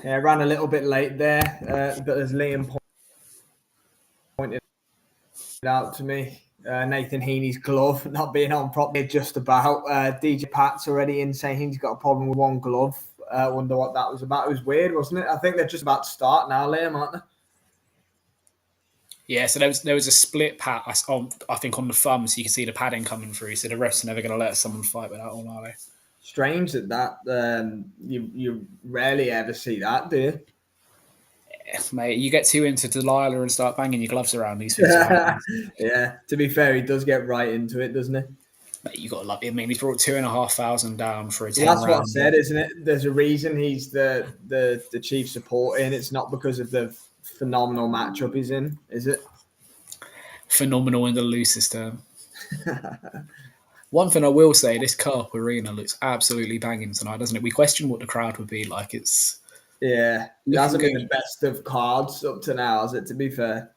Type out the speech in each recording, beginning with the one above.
Yeah, ran a little bit late there, but as Liam pointed out to me, Nathan Heaney's glove not being on properly just about. DJ Pat's already in saying he's got a problem with one glove. Wonder what that was about. It was weird, wasn't it? I think they're just about to start now, Liam, aren't they? Yeah, so there was a split pad, I think, on the thumb, so you can see the padding coming through. So the refs are never going to let someone fight with that one, are they? Strange that you rarely ever see that, do you? Yeah, mate, you get too into Delilah and start banging your gloves around, these things will happen. Yeah, to be fair, he does get right into it, doesn't he? Mate, you got to love it. I mean, he's brought 2,500 down for a 10 That's round. what I said, isn't it? There's a reason he's the chief support in. It's not because of the phenomenal matchup he's in, is it? Phenomenal in the loosest term. One thing I will say, this Carp Arena looks absolutely banging tonight, doesn't it? We question what the crowd would be like. It hasn't been the best of cards up to now, has it, to be fair?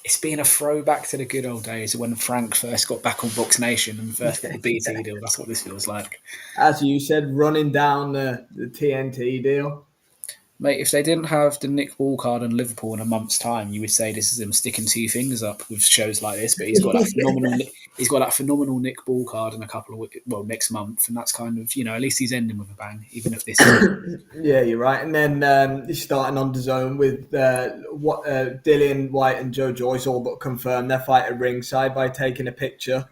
It's been a throwback to the good old days when Frank first got back on Box Nation and first got the BT deal. That's what this feels like. As you said, running down the TNT deal. Mate, if they didn't have the Nick Ball card in Liverpool in a month's time, you would say this is him sticking two fingers up with shows like this. But he's got that phenomenal Nick Ball card in a couple of next month, and that's kind of at least he's ending with a bang, even if this. Yeah, you're right. And then he's starting on DAZN with Dillian White and Joe Joyce all but confirmed their fight at ringside by taking a picture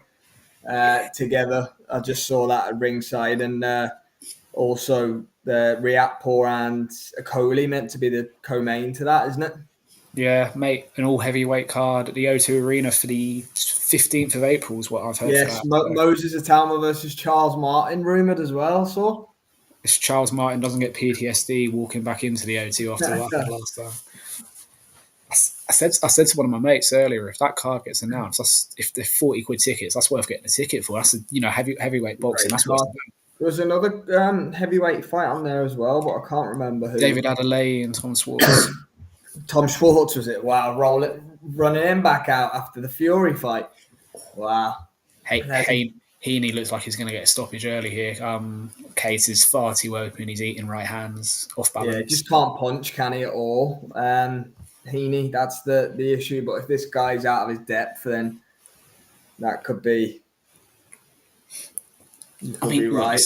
together. I just saw that at ringside, and also the Riatpur and Akoli meant to be the co-main to that, isn't it? Yeah, mate, an all-heavyweight card at the O2 Arena for the 15th of April is what I've heard. Yes, Moses Atalma versus Charles Martin, rumoured as well, so. If Charles Martin doesn't get PTSD walking back into the O2 after what happened last time. I said to one of my mates earlier, if that card gets announced, if they're 40 quid tickets, that's worth getting a ticket for. That's heavyweight boxing. That's what. There was another heavyweight fight on there as well, but I can't remember who. David Adelaide and Tom Schwartz. Tom Schwartz, was it? Wow, running him back out after the Fury fight. Wow. Heaney looks like he's going to get a stoppage early here. Case is far too open. He's eating right hands, off balance. Yeah, just can't punch, can he, at all? Heaney, that's the issue. But if this guy's out of his depth, then that could be. Right.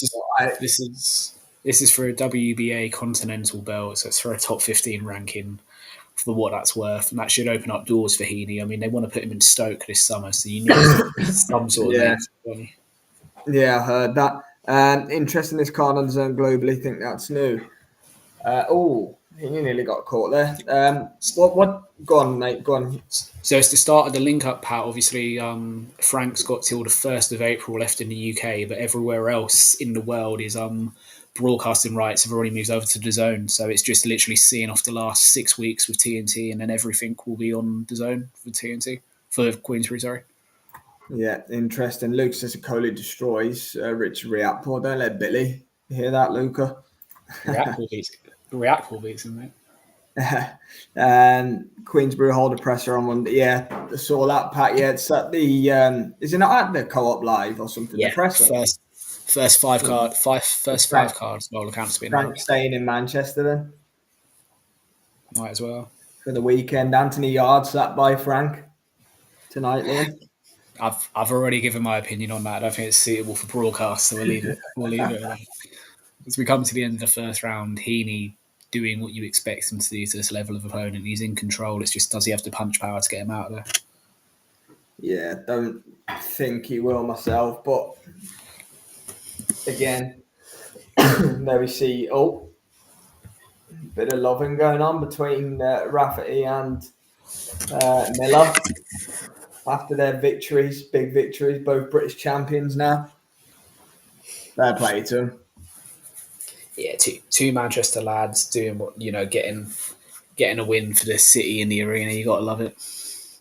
This is for a WBA Continental belt, so it's for a top 15 ranking for what that's worth, and that should open up doors for Heaney. I mean, they want to put him in Stoke this summer, so some sort of name. Yeah, I heard that. Interesting, this card on DAZN globally. Think that's new. He nearly got caught there. What? Go on, mate. Go on. So it's the start of the link-up, Pat. Obviously, Frank's got till the 1st of April left in the UK, but everywhere else in the world is broadcasting rights have already moved over to DAZN. So it's just literally seeing off the last 6 weeks with TNT, and then everything will be on DAZN for TNT, for Queensbury, sorry. Yeah, interesting. Luke says Akoli destroys Richard Riatpur. Don't let Billy hear that, Luca. Riatpur beats him, mate. And Queensbury hold the presser on Monday. Yeah, I saw that, Pat. Yeah, it's at the is it not at the Co-op Live or something? Yeah, the presser. First five cards. Well, accounts to be Frank staying in Manchester then. Might as well for the weekend. Anthony Yard sat by Frank tonight, Liam. I've already given my opinion on that. I don't think it's suitable for broadcast, so we'll leave it. As we come to the end of the first round, Heaney doing what you expect him to do to this level of opponent. He's in control. It's just, does he have the punch power to get him out of there? Yeah, don't think he will myself. But again, there we see, bit of loving going on between Rafferty and Miller. After their victories, big victories, both British champions now. Fair play to them. Yeah, two Manchester lads doing what, getting a win for the city in the arena. You got to love it.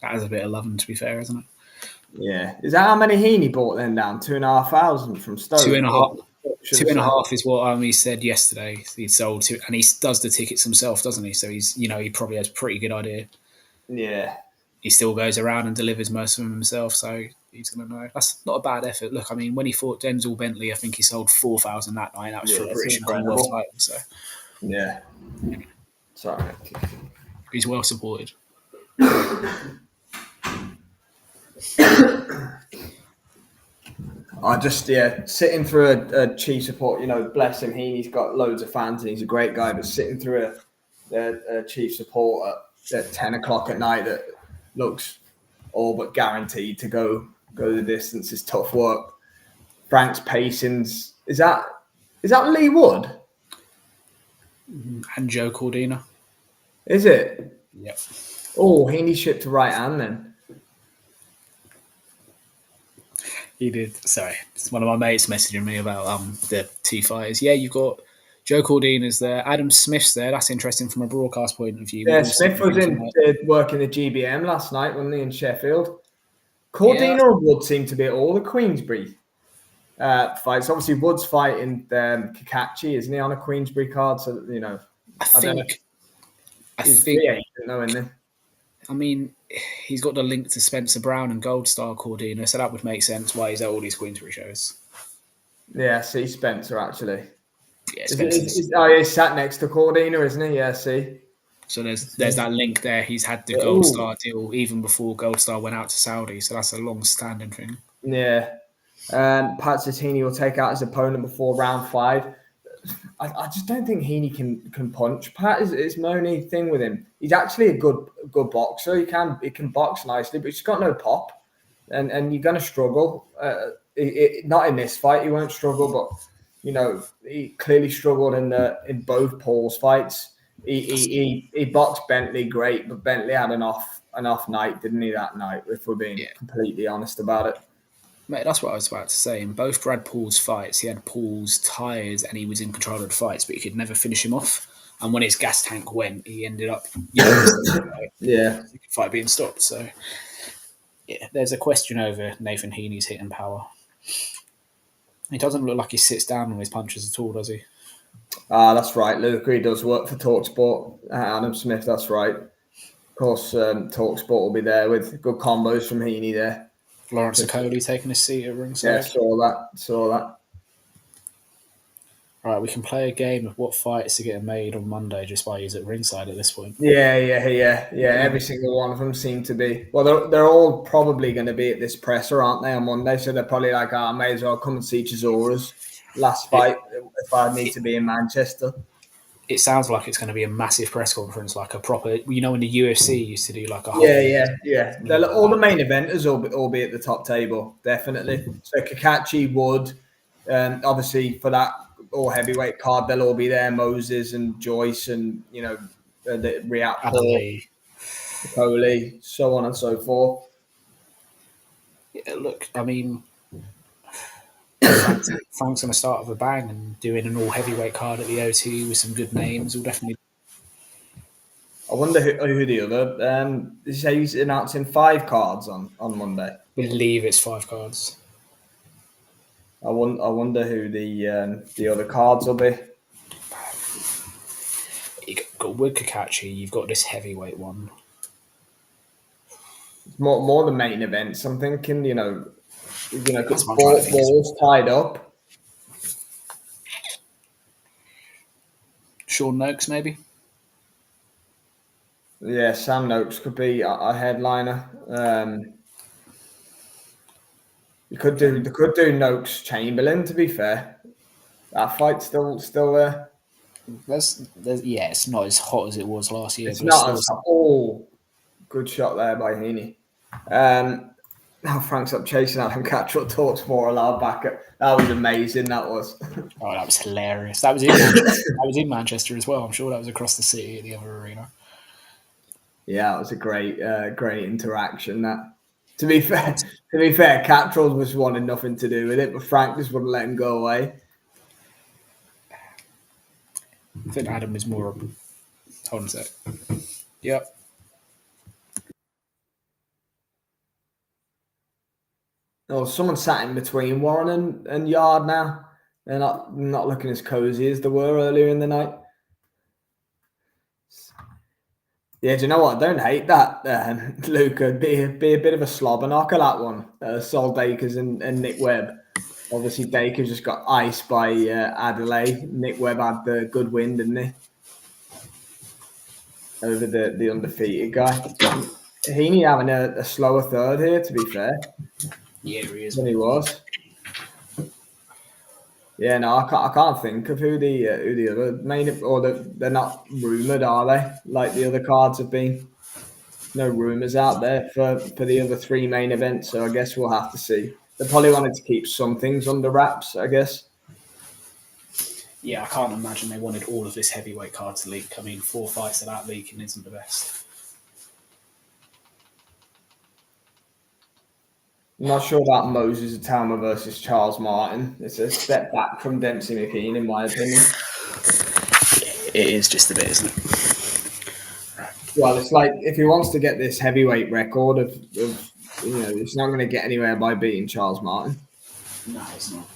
That is a bit of loving, to be fair, isn't it? Yeah. Is that how many Heaney bought then down? 2,500 from Stoke? 2.5 is what he said yesterday. He sold two, and he does the tickets himself, doesn't he? So he's, he probably has a pretty good idea. Yeah. He still goes around and delivers most of them himself. So he's going to know. That's not a bad effort. Look, I mean, when he fought Denzel Bentley, I think he sold 4,000 that night. That was for a British and Commonwealth title. So yeah, sorry, he's well supported. I just sitting through a Chief support. Bless him. He's got loads of fans and he's a great guy. But sitting through a Chief support at 10 o'clock at night that looks all but guaranteed to go the distance is tough work. Frank's pacings. Is that Lee Wood? And Joe Cordina. Is it? Yep. Oh, Heaney shipped to right hand then. He did. Sorry, it's one of my mates messaging me about the two fighters. Yeah, you've got Joe Cordina's there. Adam Smith's there. That's interesting from a broadcast point of view. Yeah, Smith was working the GBM last night, wasn't he, in Sheffield? Cordina and Wood seem to be at all the Queensbury fights. Obviously, Wood's fighting Kakachi, isn't he, on a Queensbury card? So, I think. I mean, he's got the link to Spencer Brown and Gold Star Cordina, so that would make sense why he's at all these Queensbury shows. Yeah, see Spencer actually. Yeah, Spencer. He's sat next to Cordina, isn't he? Yeah, see. So there's that link there. He's had the Gold Star deal even before Gold Star went out to Saudi, so that's a long-standing thing. Yeah. Pat says Heaney will take out his opponent before round 5. I just don't think Heaney can punch. Pat is my only thing with him. He's actually a good boxer. He can box nicely, but he's got no pop, and you're going to struggle. Not in this fight, he won't struggle, but he clearly struggled in both Paul's fights. He boxed Bentley great, but Bentley had an off night, didn't he? That night, if we're being completely honest about it. Mate, that's what I was about to say. In both Brad Paul's fights, he had Paul's tired and he was in control of the fights, but he could never finish him off. And when his gas tank went, he ended up fight being stopped. So, there's a question over Nathan Heaney's hitting power. He doesn't look like he sits down on his punches at all, does he? That's right. Luke, he does work for TalkSport. Adam Smith, that's right. Of course, TalkSport will be there with good combos from Heaney there. Lawrence Okoli taking a seat at ringside. Yeah, saw that. All right, we can play a game of what fights are getting made on Monday just by he's at ringside at this point. Yeah. Every single one of them seem to be. Well, they're all probably going to be at this presser, aren't they, on Monday? So they're probably like, I may as well come and see Chisora's last fight if I need to be in Manchester. It sounds like it's going to be a massive press conference, like a proper, when the UFC used to do like a whole... Yeah. All the main eventers will be at the top table, definitely. So Kakachi, Wood, obviously for that all heavyweight card, they'll all be there. Moses and Joyce and, the Riyad Paul, Coley, so on and so forth. Yeah, look, I mean... Frank's going to start with a bang and doing an all heavyweight card at the O2 with some good names. Will definitely. I wonder who the other. Did you say he's announcing 5 cards on Monday? I believe it's 5 cards. I wonder who the other cards will be. You've got Wood Kakachi. You've got this heavyweight one. More the main events. I'm thinking, balls tied up. Sean Noakes, maybe. Yeah, Sam Noakes could be a headliner. They could do Noakes Chamberlain. To be fair, that fight's still there. It's not as hot as it was last year. It's not as good shot there by Heaney. Now Frank's up chasing Adam Cattrall, TalkSport allowed back. That was amazing. That was. Oh, that was hilarious. That was in Manchester. That was in Manchester as well. I'm sure that was across the city at the other arena. Yeah, it was a great interaction. That. To be fair, Cattrall was wanting nothing to do with it, but Frank just wouldn't let him go away. I think Adam was more. Hold on a sec. Yep. Oh, someone sat in between Warren and Yard now. They're not looking as cozy as they were earlier in the night. Yeah, do you know what? I don't hate that, Luca. Be a bit of a slobber knocker, that one. Sol Dakers and Nick Webb. Obviously, Dakers just got iced by Adelaide. Nick Webb had the good win, didn't he? Over the undefeated guy. Heaney having a slower third here, to be fair. Yeah, he is. Than he was. Yeah, no, I can't think of who the other main, or they're not rumoured, are they? Like the other cards have been. No rumours out there for the other three main events, so I guess we'll have to see. They probably wanted to keep some things under wraps, I guess. Yeah, I can't imagine they wanted all of this heavyweight card to leak. I mean, 4 fights of that leaking isn't the best. I'm not sure about Moses Atama versus Charles Martin. It's a step back from Dempsey McKean, in my opinion. It is just a bit, isn't it? Well, it's like if he wants to get this heavyweight record of it's not going to get anywhere by beating Charles Martin. No, it's not.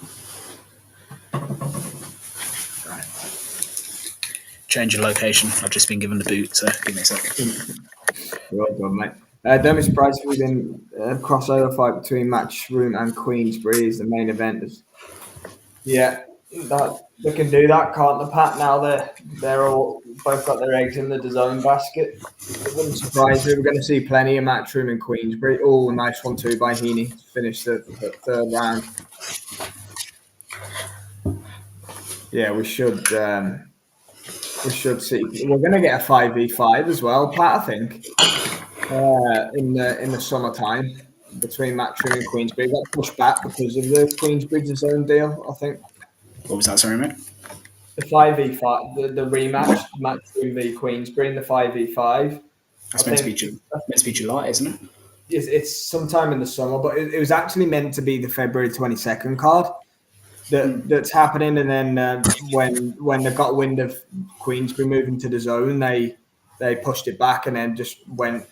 Right. Change your location. I've just been given the boot, so give me a second. Well done, mate. Don't be surprised if we've been a crossover fight between Matchroom and Queensbury is the main event. Yeah, they can do that, can't they, Pat? Now they're all both got their eggs in the DAZN basket. It wouldn't surprise me. We're going to see plenty of Matchroom in Queensbury. Oh, nice one too by Heaney to finish the third round. Yeah, we should see. We're going to get a 5v5 as well, Pat. I think in the summertime between Matchroom and Queensbury. It got pushed back because of the Queensbury DAZN deal, I think. What was that, sorry, mate? The 5v5, the rematch, Matchroom v Queensbury in the 5v5. That's meant to be July, isn't it? It's sometime in the summer, but it was actually meant to be the February 22nd card that's happening. And then when they got wind of Queensbury moving to DAZN, they pushed it back and then just went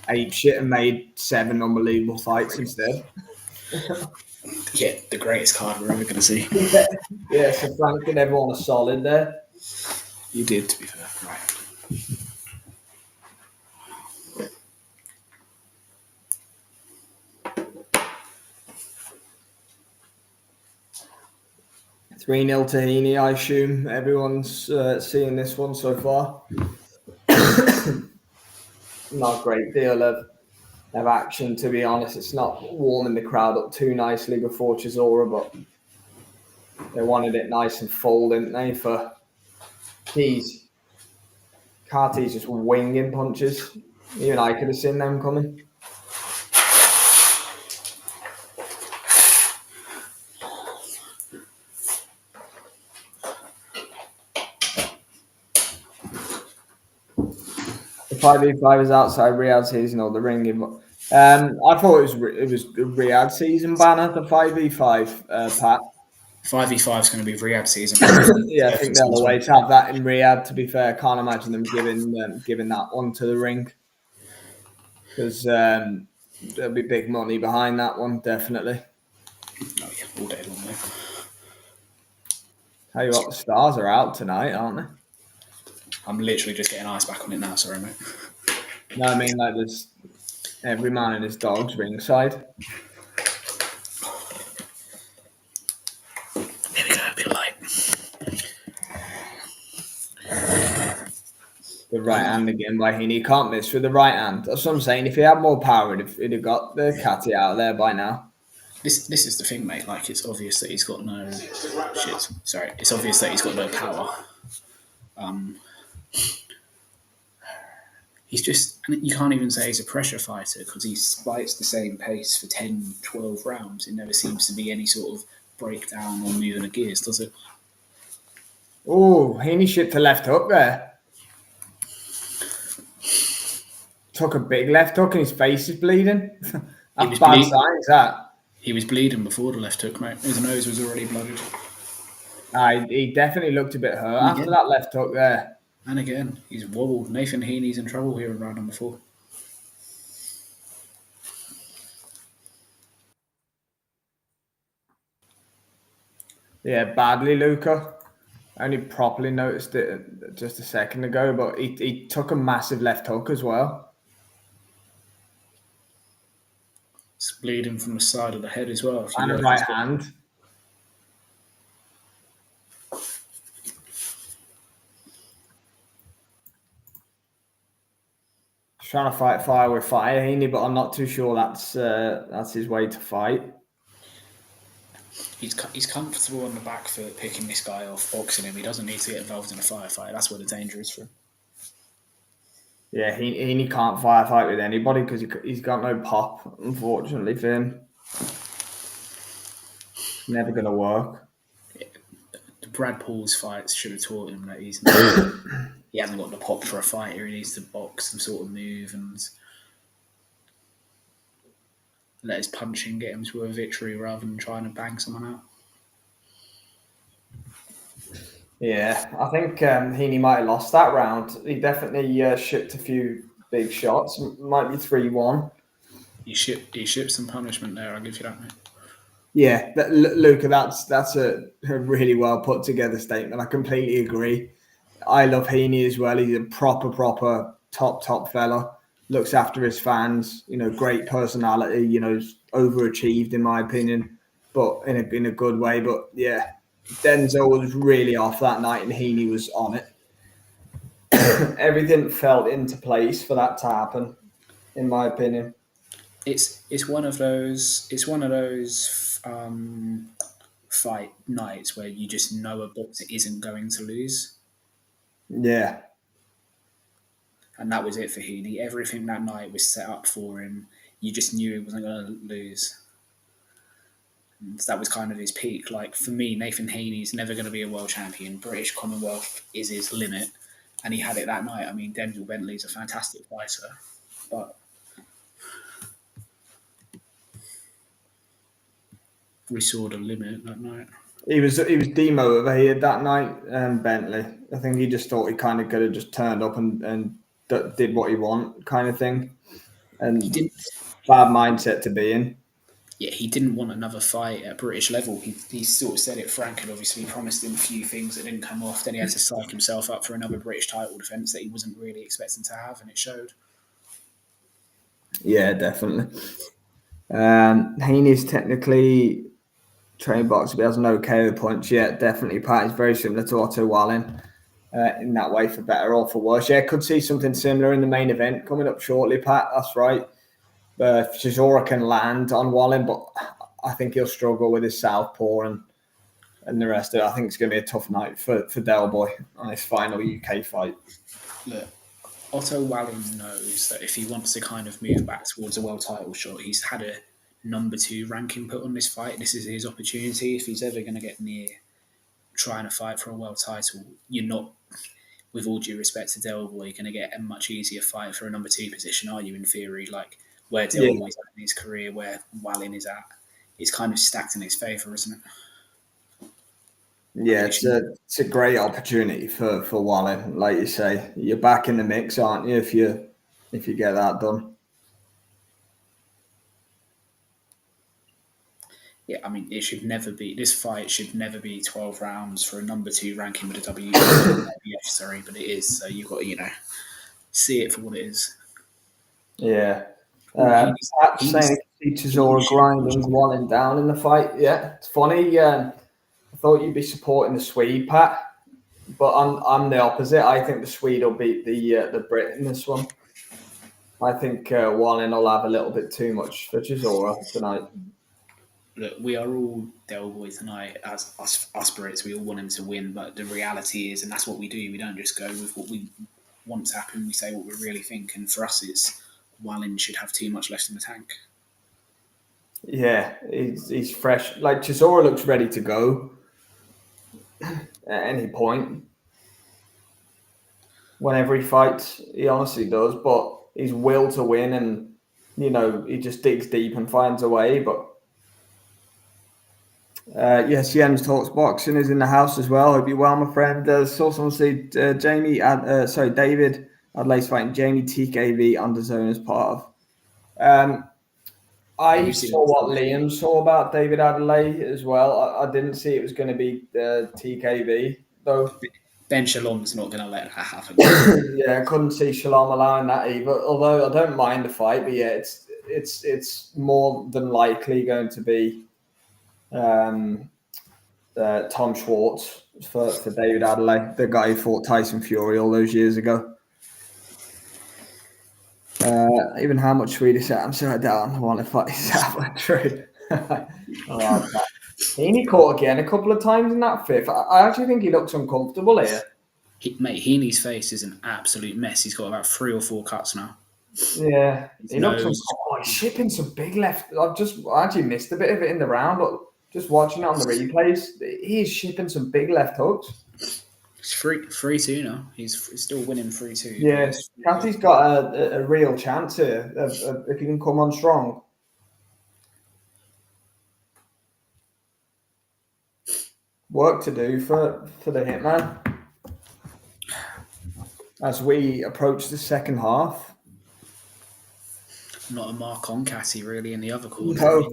ape shit and made 7 unbelievable fights instead. Yeah, the greatest card we're ever going to see. Yeah, so Frank and everyone are solid there. You did, to be fair. Right. 3-0 to Heaney, I assume. Everyone's seeing this one so far. Not a great deal of action, to be honest. It's not warming the crowd up too nicely before Chisora, but they wanted it nice and full, didn't they? For Khati's just winging punches. Even I could have seen them coming. The 5v5 is outside Riyadh season or the ring. I thought it was Riyadh season banner, the 5v5, Pat. 5v5 is going to be Riyadh season. Yeah, I think they'll always have that in Riyadh, to be fair. Can't imagine them giving that one to the ring. Because there'll be big money behind that one, definitely. Oh, yeah, all day long, mate. Tell you what, the stars are out tonight, aren't they? I'm literally just getting eyes back on it now, sorry, mate. No, I mean, like, there's every man and his dog's ringside. Here we go, a bit of light. The right hand again by Heaney. He can't miss with the right hand. That's what I'm saying. If he had more power, he'd have got the Khati out there by now. This is the thing, mate. Like, it's obvious that he's got no shit. Sorry, it's obvious that he's got no power. He's just, and you can't even say he's a pressure fighter because he fights the same pace for 10, 12 rounds. It never seems to be any sort of breakdown or moving of gears, does it? Oh, Heaney shipped a left hook there. Took a big left hook and his face is bleeding. That's bad signs, that. He was bleeding before the left hook, mate. His nose was already blooded. He definitely looked a bit hurt after that left hook there. And again, he's wobbled. Nathan Heaney's in trouble here in round number 4. Yeah, badly, Luca. I only properly noticed it just a second ago, but he took a massive left hook as well. It's bleeding from the side of the head as well. If you And a look, right hand. Trying to fight fire with fire, Heaney, but I'm not too sure that's his way to fight. He's comfortable on the back foot, picking this guy off, boxing him. He doesn't need to get involved in a firefight. That's where the danger is for him. Yeah, Heaney can't firefight with anybody because he's got no pop, unfortunately for him. It's never going to work. Yeah. The Brad Paul's fights should have taught him that he hasn't got the pop for a fighter. He needs to box and sort of move and let his punching get him to a victory rather than trying to bang someone out. Yeah, I think Heaney might have lost that round. He definitely shipped a few big shots. Might be 3-1. He shipped some punishment there. I'll give you that, mate. Yeah, Luca, that's a really well put together statement. I completely agree. I love Heaney as well. He's a proper top fella. Looks after his fans. Great personality. Overachieved in my opinion, but in a good way. But yeah, Denzel was really off that night, and Heaney was on it. Everything fell into place for that to happen, in my opinion. It's one of those fight nights where you just know a boxer isn't going to lose. Yeah. And that was it for Heaney. Everything that night was set up for him. You just knew he wasn't going to lose. And that was kind of his peak. Like, for me, Nathan Heaney's never going to be a world champion. British Commonwealth is his limit. And he had it that night. I mean, Denzel Bentley's a fantastic fighter. But we saw the limit that night. He was demotivated that night, Bentley. I think he just thought he kind of could have just turned up and did what he want, kind of thing. And he didn't. Bad mindset to be in. Yeah, he didn't want another fight at British level. He sort of said it. Frank had obviously promised him a few things that didn't come off. Then he had to psych himself up for another British title defence that he wasn't really expecting to have, and it showed. Yeah, definitely. Heaney's technically trained boxer, but hasn't no KO punch yet. Definitely, Pat is very similar to Otto Wallin in that way, for better or for worse. Yeah, could see something similar in the main event coming up shortly, Pat. That's right. Chisora can land on Wallin, but I think he'll struggle with his southpaw and the rest of it. I think it's going to be a tough night for Del Boy on his final UK fight. Look, Otto Wallin knows that if he wants to kind of move back towards a world title shot, he's had a number 2 ranking put on this fight. This is his opportunity. If he's ever going to get near trying to fight for a world title, you're not, with all due respect to Del Boy, going to get a much easier fight for a number 2 position, are you, in theory? Like, where Del Boy's at in his career, where Wallin is at, it's kind of stacked in his favour, isn't it? Yeah, it's a great opportunity for Wallin. Like you say, you're back in the mix, aren't you? If you get that done. Yeah, I mean, this fight should never be 12 rounds for a number 2 ranking with a WBF, sorry, but it is. So you've got to, see it for what it is. Yeah. Saying Chisora grinding Wallin down in the fight. Yeah, it's funny. I thought you'd be supporting the Swede, Pat, but I'm the opposite. I think the Swede will beat the Brit in this one. I think Wallin will have a little bit too much for Chisora tonight. Look, we are all Del Boy tonight as us Brits. We all want him to win, but the reality is, and that's what we do, we don't just go with what we want to happen. We say what we really think, and for us, it's Wallin should have too much left in the tank. Yeah, he's fresh. Like, Chisora looks ready to go at any point. Whenever he fights, he honestly does. But his will to win, and he just digs deep and finds a way. But yes, Jens Talks Boxing is in the house as well. Hope you're well, my friend. Saw someone say David Adelaide's fighting Jamie TKV under zone as part of. I saw what Liam saw about David Adelaide as well. I didn't see it was going to be TKV. though. Ben Shalom's not going to let that happen. Yeah, I couldn't see Shalom allowing that either. Although I don't mind the fight, but yeah, it's more than likely going to be Tom Schwartz for David Adelaide, the guy who fought Tyson Fury all those years ago. Even how much Swedish I'm so down. I want to fight that true. Heaney caught again a couple of times in that fifth. I actually think he looks uncomfortable here. Mate, Heaney's face is an absolute mess. He's got about 3 or 4 cuts now. Yeah, he looks uncomfortable. He's shipping some big left. I actually missed a bit of it in the round, but just watching it on the replays, he's shipping some big left hooks. It's 3-2 now. He's still winning 3-2. Yeah, Khati's got a real chance here if he can come on strong. Work to do for the Hitman as we approach the second half. Not a mark on Khati really in the other corner. No.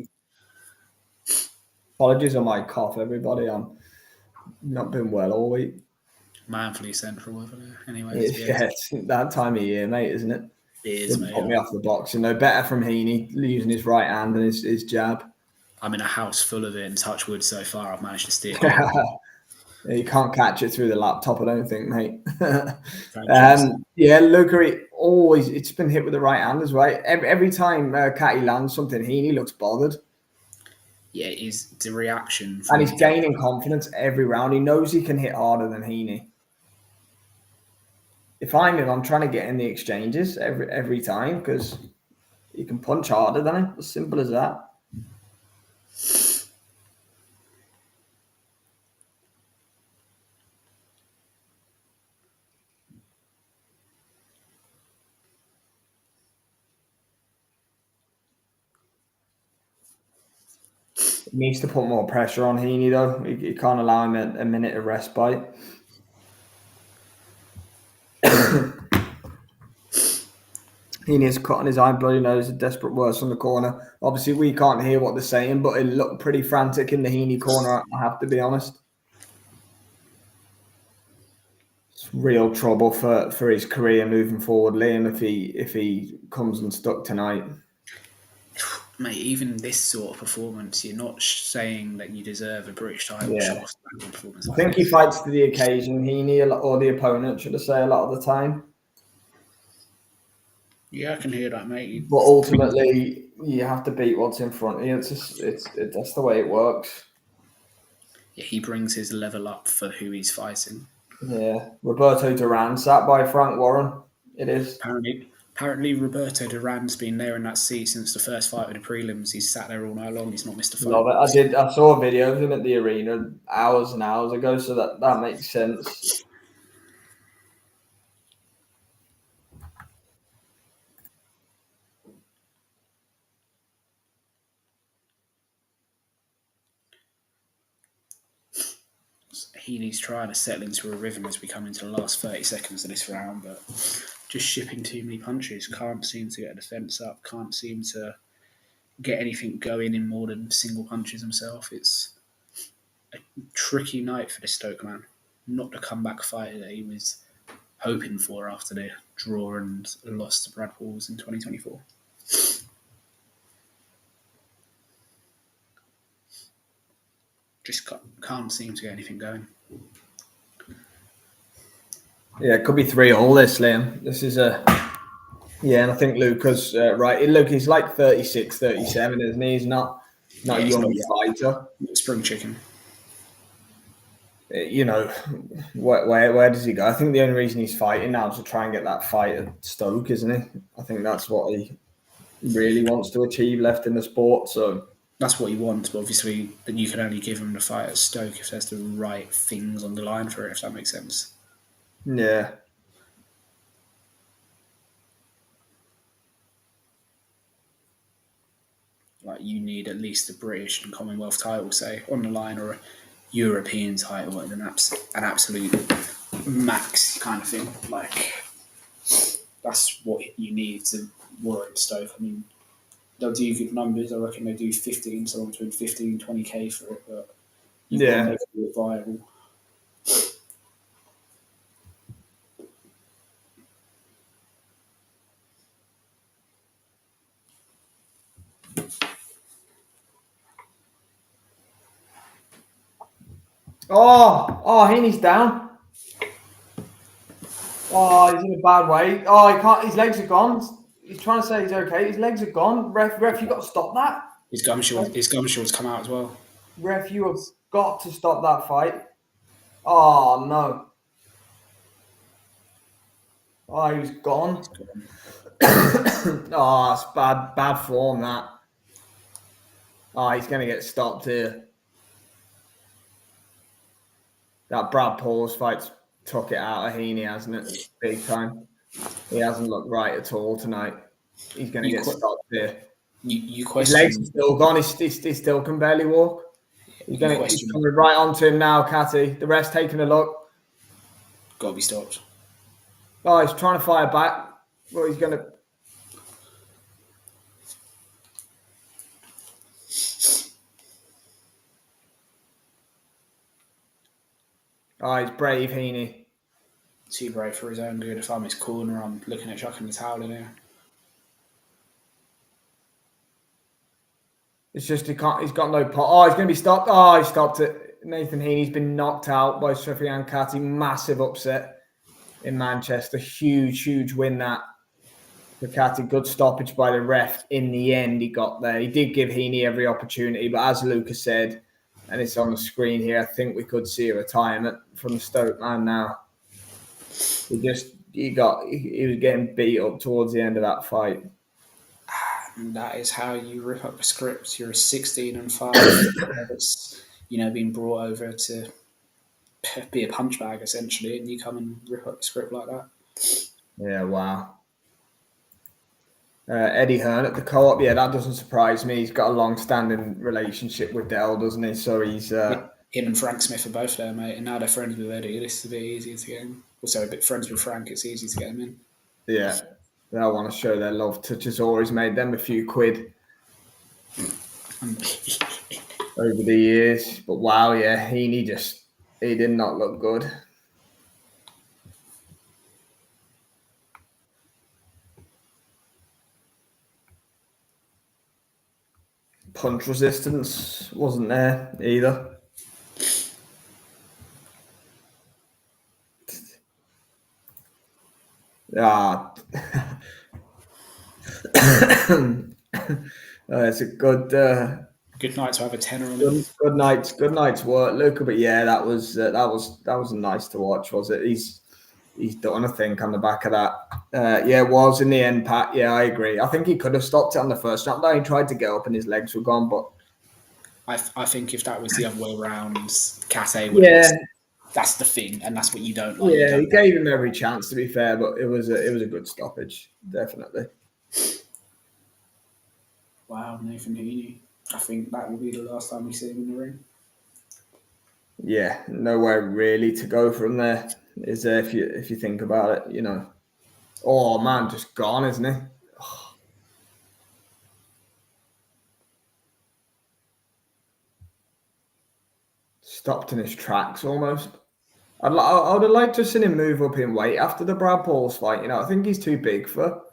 Apologies on my cough, everybody. I'm not been well all week. Manfully central over there. Anyway, it's that time of year, mate, isn't it? It is, mate. Put me off the boxing. No better from Heaney using his right hand and his jab. I'm in a house full of it, and touch wood so far I've managed to steer. You can't catch it through the laptop, I don't think, mate. Yeah, Luca, it's been hit with the right hand as well. Every time Khati lands something, Heaney looks bothered. Yeah, it's the reaction. And he's gaining confidence every round. He knows he can hit harder than Heaney. If I'm him, I'm trying to get in the exchanges every time because he can punch harder than him. As simple as that. He needs to put more pressure on Heaney, though. He can't allow him a minute of respite. Heaney's cutting his eye, bloody nose, a desperate words from the corner. Obviously, we can't hear what they're saying, but it looked pretty frantic in the Heaney corner, I have to be honest. It's real trouble for his career moving forward, Liam, if he comes unstuck tonight. Mate, even this sort of performance, you're not saying that you deserve a British title shot. I think he fights to the occasion, Heaney, or the opponent, should I say, a lot of the time. Yeah, I can hear that, mate. But ultimately, you have to beat what's in front of you. That's the way it works. Yeah, he brings his level up for who he's fighting. Yeah, Roberto Duran sat by Frank Warren. It is apparently Roberto Duran's been there in that seat since the first fight of the prelims. He's sat there all night long. He's not missed a fight. Love it. I saw a video of him at the arena hours and hours ago, so that makes sense. Heaney's trying to settle into a rhythm as we come into the last 30 seconds of this round, but just shipping too many punches. Can't seem to get a defence up. Can't seem to get anything going in more than single punches himself. It's a tricky night for the Stoke man. Not the comeback fighter that he was hoping for after the draw and loss to Brad Pauls in 2024. Just can't seem to get anything going. Yeah, it could be 3-3 this, Liam. This is and I think Luca's right. Look, he's like 36, 37, isn't he? He's not a young fighter. Spring chicken. You know, where does he go? I think the only reason he's fighting now is to try and get that fight at Stoke, isn't he? I think that's what he really wants to achieve left in the sport. So that's what he wants, but obviously then you can only give him the fight at Stoke if there's the right things on the line for it, if that makes sense. Yeah. Like you need at least a British and Commonwealth title, say, on the line, or a European title at an absolute max kind of thing. Like that's what you need to warrant Stoke. I mean, they'll do good numbers. I reckon they do 15, somewhere between 15 and 20k for it, but you've got to make it viable. Heaney's down. Oh, he's in a bad way. Oh, he can't. His legs are gone. He's trying to say he's okay. His legs are gone. Ref, you got to stop that. His gum shield's come out as well. Ref, you have got to stop that fight. Oh no. Oh, he was gone. Oh, it's bad form that. Oh, he's going to get stopped here. That Brad Paul's fight took it out of Heaney, hasn't it? Big time. He hasn't looked right at all tonight. He's going to get stopped here. You His question. legs are still gone. He still can barely walk. He's coming right onto him now, Khati. The ref's taking a look. Got to be stopped. Oh, he's trying to fire back. Well, he's going to... Oh, he's brave, Heaney. Too brave for his own good. If I'm his corner, I'm looking at chucking the towel in here. It's just he can't. He's got no pot. Oh, he's going to be stopped. Oh, he stopped it. Nathan Heaney's been knocked out by Sofiane Khati. Massive upset in Manchester. Huge win that for Khati. Good stoppage by the ref. In the end, he got there. He did give Heaney every opportunity, but as Lucas said, and it's on the screen here, I think we could see a retirement from the Stoke man now. He was getting beat up towards the end of that fight. And that is how you rip up a script. You're a 16-5 that's being brought over to be a punch bag essentially, and you come and rip up the script like that. Yeah, wow. Eddie Hearn at the co-op, yeah, that doesn't surprise me. He's got a long-standing relationship with Dell, doesn't he? So he's him and Frank Smith are both there, mate, and now they're friends with Eddie. This is a bit easier to get him. Also, a bit friends with Frank. It's easy to get him in. Yeah, they want to show their love to Chisora. He's made them a few quid over the years. But wow, yeah, he did not look good. Punch resistance wasn't there either. It's a good night to have a tenner on it. Good night's work, Luca. But yeah, that was nice to watch, was it? He's done, I think, on the back of that. Yeah, it was in the end, Pat. Yeah, I agree. I think he could have stopped it on the first round. He tried to get up and his legs were gone. But I think if that was the other way around, Khati would. Yeah, that's the thing, and that's what you don't like. Yeah, he gave him every chance, to be fair, but it was a good stoppage, definitely. Wow, Nathan Heaney. I think that will be the last time we see him in the ring. Yeah, nowhere really to go from there, is there, if you think about it, Oh man, just gone, isn't he? Oh. Stopped in his tracks almost. I would have liked to have seen him move up in weight after the Brad Paul's fight. I think he's too big for.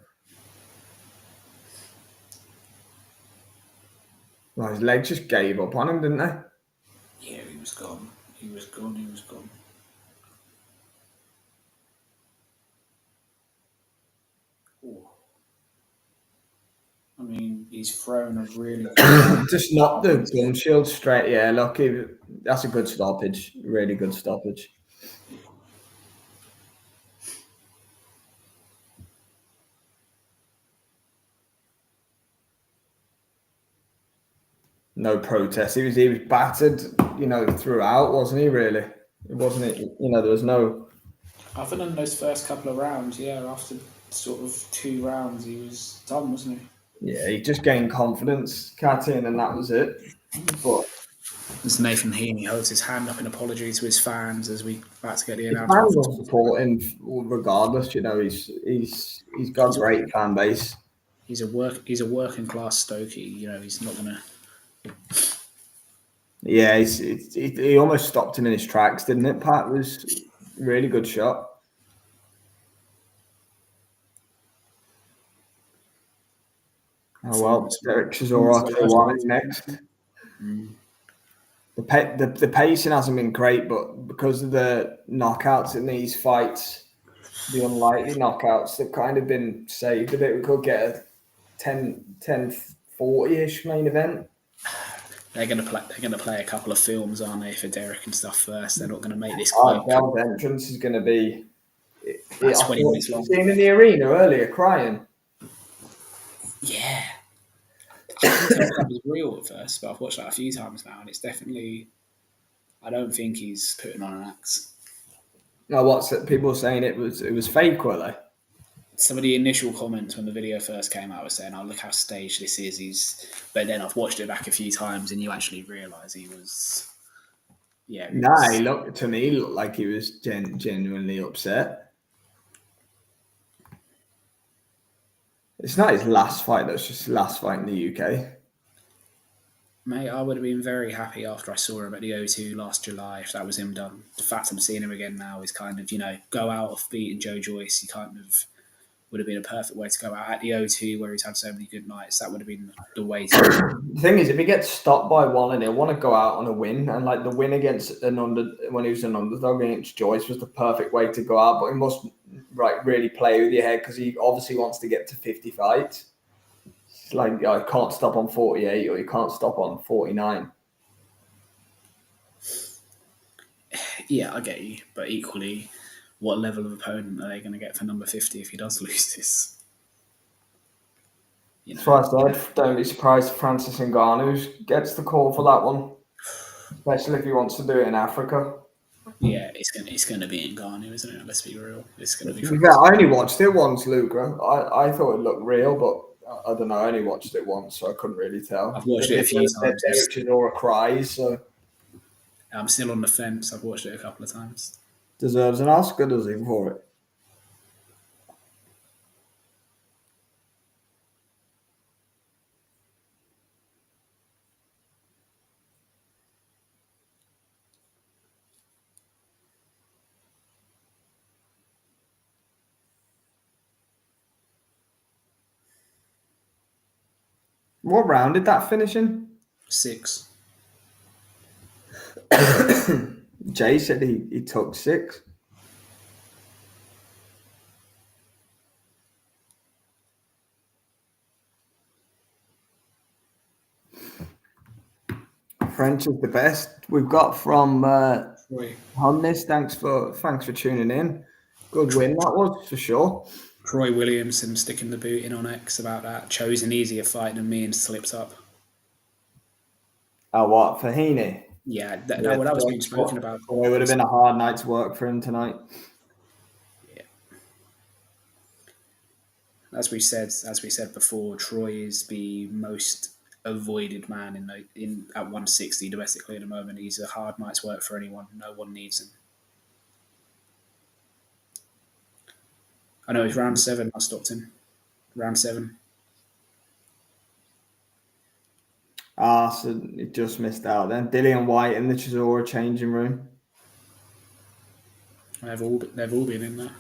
Well, his legs just gave up on him, didn't they? Yeah, he was gone. Ooh. I mean, he's thrown a really... Just knocked the gum shield straight. Yeah, look, that's a good stoppage. Really good stoppage. No protest. He was battered, throughout, wasn't he? Really, it wasn't it. There was no. Other than those first couple of rounds, yeah. After sort of 2 rounds, he was done, wasn't he? Yeah, he just gained confidence, Khati, and that was it. But as Nathan Heaney holds his hand up in apology to his fans as we about to get the announcement. Fans will support him regardless. He's got a great fan base. He's a working class Stokey. He's not gonna. Yeah, he almost stopped him in his tracks, didn't it? Pat, was a really good shot. Oh well, Derek Chisora, Otto Wallin next. The pacing hasn't been great, but because of the knockouts in these fights, the unlikely knockouts, they've kind of been saved a bit. We could get a 10-40-ish main event. They're going to play a couple of films, aren't they, for Derek and stuff first? They're not going to make this quick. Dell's entrance is going to be. That's 20 minutes long. Seen him in the arena earlier crying. Yeah. I didn't think that was real at first, but I've watched that a few times now, and it's definitely. I don't think he's putting on an act. No, what's it? People saying it was fake, were they? Some of the initial comments when the video first came out were saying, "Oh, look how staged this is." But then I've watched it back a few times, and you actually realise he was. Yeah. He looked like he was genuinely upset. It's not his last fight. That's just his last fight in the UK. Mate, I would have been very happy after I saw him at the O2 last July if that was him done. The fact I'm seeing him again now is kind of, go out of beating Joe Joyce. He kind of would have been a perfect way to go out at the O2 where he's had so many good nights. That would have been the way to go. The thing is, if he gets stopped by Wallin, he'll want to go out on a win. And like the win against when he was an underdog against Joyce was the perfect way to go out. But he must really play with your head because he obviously wants to get to 50 fights. It's like I can't stop on 48 or you can't stop on 49. Yeah, I get you. But equally, what level of opponent are they going to get for number 50 if he does lose this? That's why I said, don't be surprised if Francis Ngannou gets the call for that one. Especially if he wants to do it in Africa. Yeah, it's going to be Ngannou, isn't it? Let's be real. It's going to be. Yeah, I only watched it once, Luca. I thought it looked real, but I don't know. I only watched it once, so I couldn't really tell. I've watched it a few times. Derek Chisora cries, so I'm still on the fence. I've watched it a couple of times. Deserves an Oscar, does he, for it? What round did that finish in? 6. Jay said he took 6. French is the best we've got from Humnis. Thanks for tuning in. Good win that was for sure. Troy Williamson sticking the boot in on X about that. Chose an easier fight than me and slipped up. Oh, what? For Heaney? Yeah, that was being spoken about. It would have been a hard night's work for him tonight. Yeah. As we said before, Troy is the most avoided man in at 160 domestically at the moment. He's a hard night's work for anyone. No one needs him. I know it's round 7. I stopped him. Round 7. So he just missed out then. Dillian White in the Chisora changing room. They've all been in there.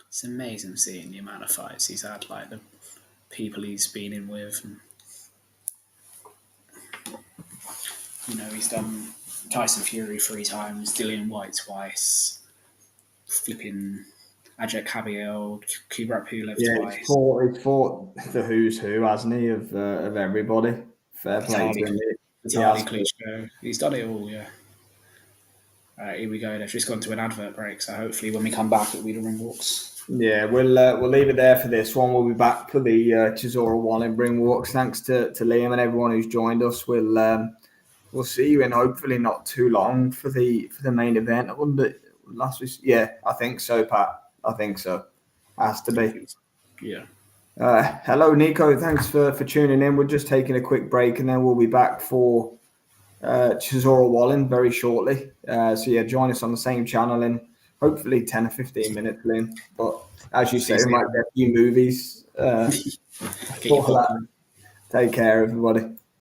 It's amazing seeing the amount of fights he's had, like the people he's been in with. And, he's done Tyson Fury 3 times, Dillian White twice, flipping Ajak Kabiel, Kubrat Pulev twice. He's fought the who's who, hasn't he, of everybody. Fair play to him. Klitschko. He's done it all, yeah. Alright, here we go. They've just gone to an advert break, so hopefully when we come back it'll be the ring walks. Yeah, we'll leave it there for this one. We'll be back for the Chisora Wallin ring walks. Thanks to Liam and everyone who's joined us. We'll see you in hopefully not too long for the main event. I wonder last week. Yeah, I think so, Pat. I think so. Has to be. Yeah. Hello, Nico. Thanks for tuning in. We're just taking a quick break and then we'll be back for Chisora Wallin very shortly. Join us on the same channel in hopefully 10 or 15 minutes, Liam. But as you say, we might get a few movies. Take care, everybody.